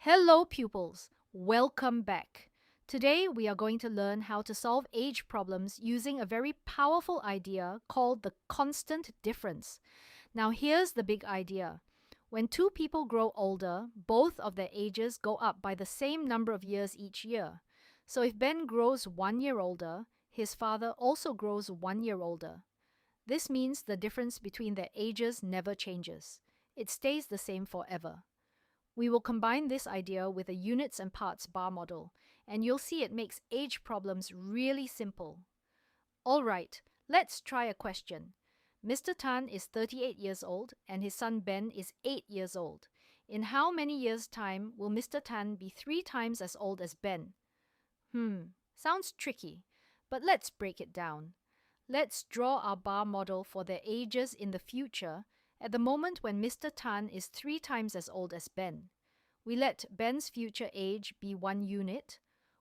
Hello pupils, welcome back. Today we are going to learn how to solve age problems using a very powerful idea called the constant difference. Now here's the big idea. When two people grow older, both of their ages go up by the same number of years each year. So if Ben grows 1 year older, his father also grows 1 year older. This means the difference between their ages never changes. It stays the same forever. We will combine this idea with a units and parts bar model, and you'll see it makes age problems really simple. All right, let's try a question. Mr. Tan is 38 years old and his son Ben is 8 years old. In how many years' time will Mr. Tan be 3 times as old as Ben? Sounds tricky, but let's break it down. Let's draw our bar model for their ages in the future at the moment when Mr. Tan is 3 times as old as Ben. We let Ben's future age be 1 unit,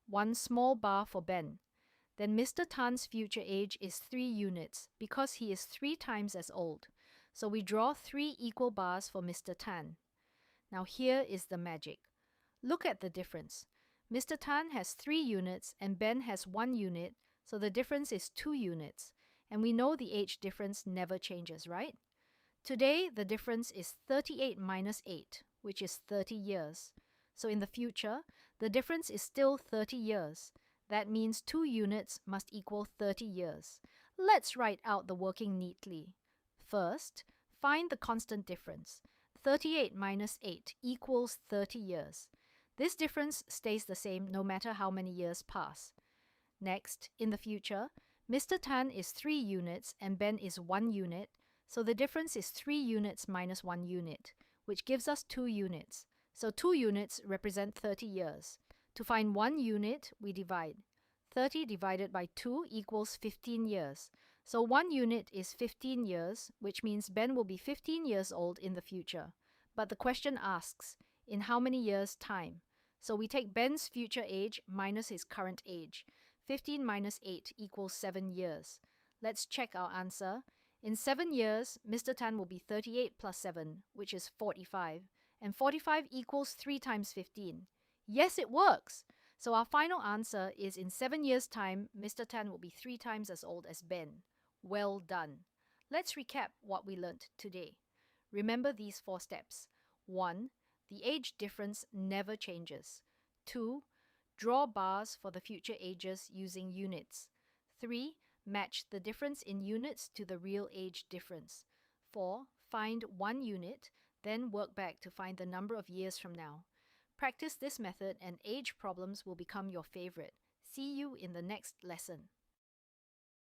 one small bar for Ben. Then Mr. Tan's future age is 3 units because he is 3 times as old. So we draw 3 equal bars for Mr. Tan. Now here is the magic. Look at the difference. Mr. Tan has 3 units and Ben has 1 unit, so the difference is 2 units. And we know the age difference never changes, right? Today, the difference is 38 minus 8, which is 30 years. So in the future, the difference is still 30 years. That means 2 units must equal 30 years. Let's write out the working neatly. First, find the constant difference. 38 minus 8 equals 30 years. This difference stays the same no matter how many years pass. Next, in the future, Mr. Tan is 3 units and Ben is 1 unit, so the difference is 3 units minus 1 unit, which gives us 2 units. So 2 units represent 30 years. To find 1 unit, we divide. 30 divided by 2 equals 15 years. So 1 unit is 15 years, which means Ben will be 15 years old in the future. But the question asks, in how many years' time? So we take Ben's future age minus his current age. 15 minus 8 equals 7 years. Let's check our answer. In 7 years, Mr. Tan will be 38 plus 7, which is 45. And 45 equals 3 times 15. Yes, it works! So our final answer is in 7 years' time, Mr. Tan will be 3 times as old as Ben. Well done. Let's recap what we learnt today. Remember these 4 steps. 1. The age difference never changes. 2. Draw bars for the future ages using units. 3. Match the difference in units to the real age difference. 4. Find 1 unit, then work back to find the number of years from now. Practice this method and age problems will become your favorite. See you in the next lesson.